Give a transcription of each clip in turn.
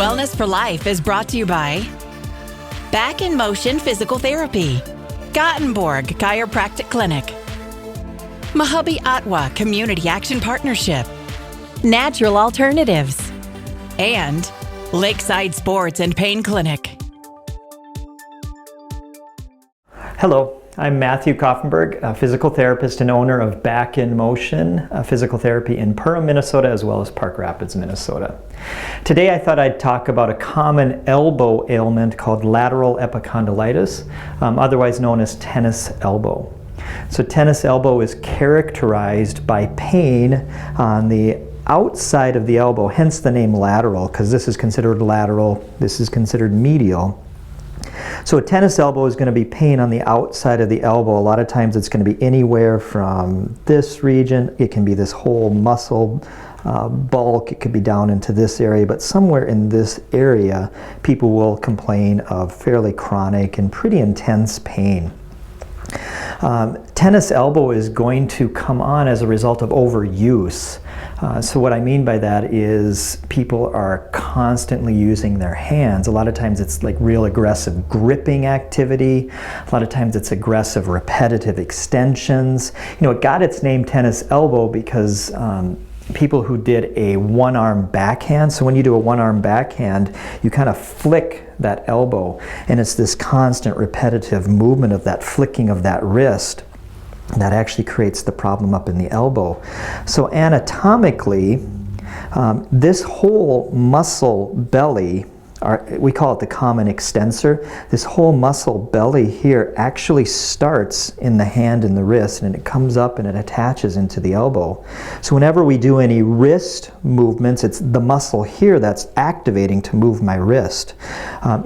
Wellness for Life is brought to you by Back in Motion Physical Therapy, Gothenburg Chiropractic Clinic, MAHUBE-OTWA Community Action Partnership, Natural Alternatives, and Lakeside Sports and Pain Clinic. Hello, I'm Matthew Kaufenberg, a physical therapist and owner of Back in Motion Physical Therapy in Perham, Minnesota, as well as Park Rapids, Minnesota. Today I thought I'd talk about a common elbow ailment called lateral epicondylitis, otherwise known as tennis elbow. So tennis elbow is characterized by pain on the outside of the elbow, hence the name lateral, because this is considered lateral, this is considered medial. So a tennis elbow is going to be pain on the outside of the elbow. A lot of times it's going to be anywhere from this region, it can be this whole muscle bulk, it could be down into this area, but somewhere in this area people will complain of fairly chronic and pretty intense pain. Tennis elbow is going to come on as a result of overuse. So what I mean by that is people are constantly using their hands. A lot of times it's like real aggressive gripping activity. A lot of times it's aggressive repetitive extensions. You know, it got its name tennis elbow because people who did a one-arm backhand, so when you do a one-arm backhand, you kind of flick that elbow, and it's this constant repetitive movement of that flicking of that wrist that actually creates the problem up in the elbow. So anatomically, this whole muscle belly, we call it the common extensor, this whole muscle belly here actually starts in the hand and the wrist, and it comes up and it attaches into the elbow. So whenever we do any wrist movements, it's the muscle here that's activating to move my wrist.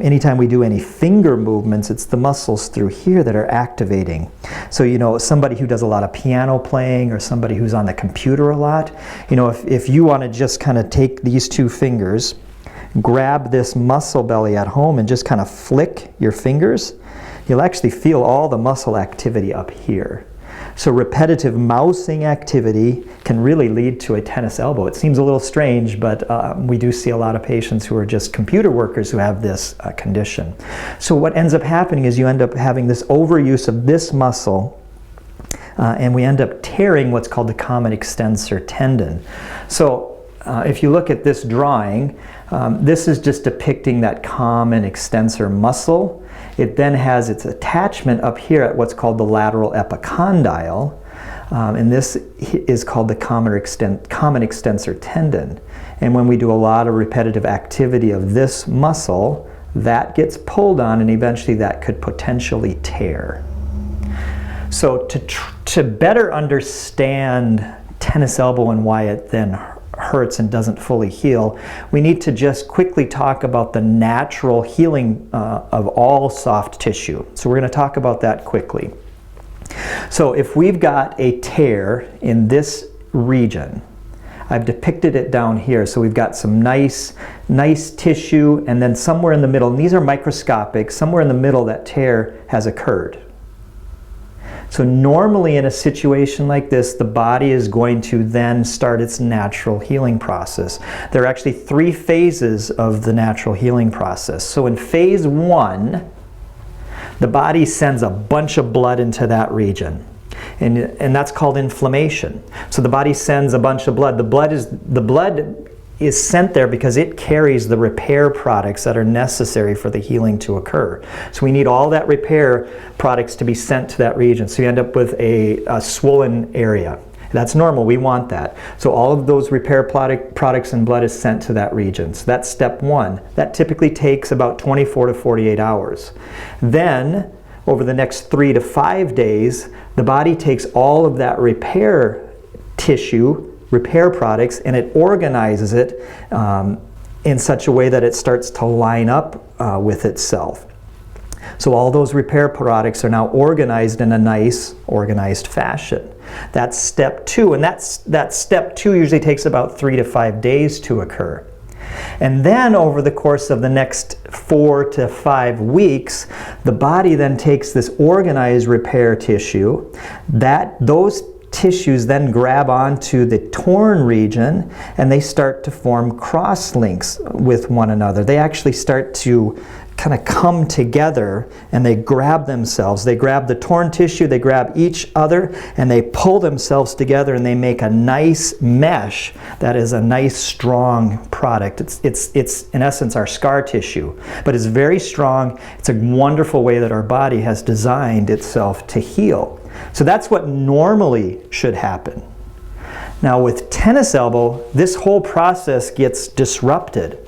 Anytime we do any finger movements, it's the muscles through here that are activating. So, you know, somebody who does a lot of piano playing or somebody who's on the computer a lot, you know, if you want to just kind of take these two fingers, grab this muscle belly at home and just kind of flick your fingers, you'll actually feel all the muscle activity up here. So repetitive mousing activity can really lead to a tennis elbow. It seems a little strange, but we do see a lot of patients who are just computer workers who have this condition. So what ends up happening is you end up having this overuse of this muscle, and we end up tearing what's called the common extensor tendon. So if you look at this drawing, this is just depicting that common extensor muscle. It then has its attachment up here at what's called the lateral epicondyle, and this is called the common extensor tendon. And when we do a lot of repetitive activity of this muscle, that gets pulled on, and eventually that could potentially tear. So to better understand tennis elbow and why it then hurts and doesn't fully heal, we need to just quickly talk about the natural healing of all soft tissue. So we're going to talk about that quickly. So if we've got a tear in this region, I've depicted it down here, so we've got some nice tissue, and then somewhere in the middle, and these are microscopic, somewhere in the middle that tear has occurred. So normally in a situation like this, the body is going to then start its natural healing process. There are actually 3 phases of the natural healing process. So in phase 1, the body sends a bunch of blood into that region. And that's called inflammation. So the body sends a bunch of blood. The blood is sent there because it carries the repair products that are necessary for the healing to occur. So we need all that repair products to be sent to that region. So you end up with a swollen area. That's normal, we want that. So all of those repair products and blood is sent to that region. So that's step 1. That typically takes about 24 to 48 hours. Then, over the next 3 to 5 days, the body takes all of that repair tissue, repair products, and it organizes it in such a way that it starts to line up with itself. So all those repair products are now organized in a nice, organized fashion. That's step 2, and that step 2 usually takes about 3 to 5 days to occur. And then over the course of the next 4 to 5 weeks, the body then takes this organized repair tissue, those tissues then grab onto the torn region and they start to form cross links with one another. They actually start to kind of come together and they grab themselves. They grab the torn tissue, they grab each other, and they pull themselves together and they make a nice mesh that is a nice strong product. It's in essence our scar tissue, but it's very strong. It's a wonderful way that our body has designed itself to heal. So that's what normally should happen. Now with tennis elbow, this whole process gets disrupted.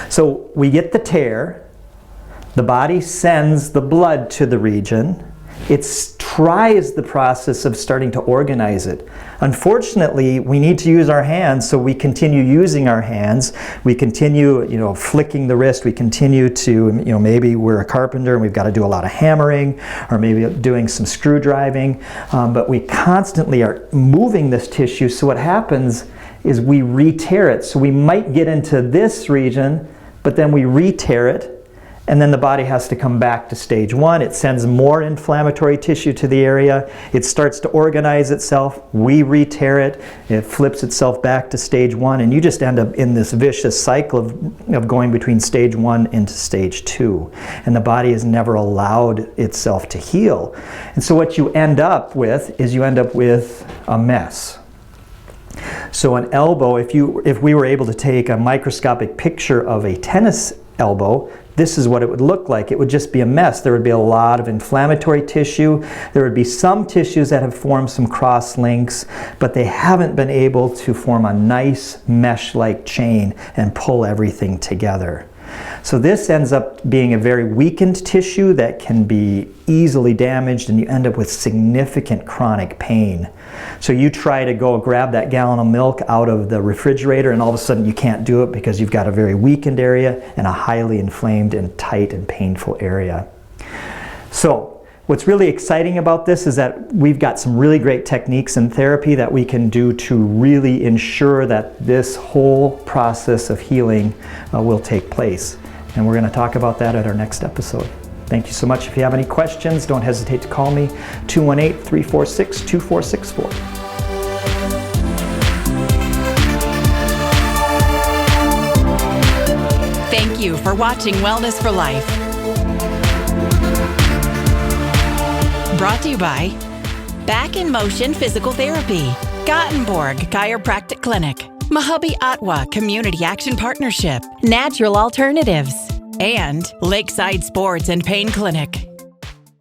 So we get the tear, the body sends the blood to the region, it tries the process of starting to organize it. Unfortunately, we need to use our hands, so we continue using our hands. We continue, flicking the wrist. We continue to, maybe we're a carpenter and we've got to do a lot of hammering, or maybe doing some screw driving. But we constantly are moving this tissue, so what happens is we re-tear it. So we might get into this region, but then we re-tear it, and then the body has to come back to stage one. It sends more inflammatory tissue to the area. It starts to organize itself. We re-tear it. It flips itself back to stage one, and you just end up in this vicious cycle of going between stage one into stage two. And the body has never allowed itself to heal. And so what you end up with is a mess. So an elbow, if we were able to take a microscopic picture of a tennis elbow, this is what it would look like. It would just be a mess. There would be a lot of inflammatory tissue. There would be some tissues that have formed some cross links, but they haven't been able to form a nice mesh-like chain and pull everything together. So this ends up being a very weakened tissue that can be easily damaged, and you end up with significant chronic pain. So you try to go grab that gallon of milk out of the refrigerator, and all of a sudden you can't do it because you've got a very weakened area and a highly inflamed and tight and painful area. So what's really exciting about this is that we've got some really great techniques in therapy that we can do to really ensure that this whole process of healing will take place. And we're going to talk about that at our next episode. Thank you so much. If you have any questions, don't hesitate to call me, 218-346-2464. Thank you for watching Wellness for Life. Brought to you by Back in Motion Physical Therapy, Gothenburg Chiropractic Clinic, MAHUBE-OTWA Community Action Partnership, Natural Alternatives, and Lakeside Sports and Pain Clinic.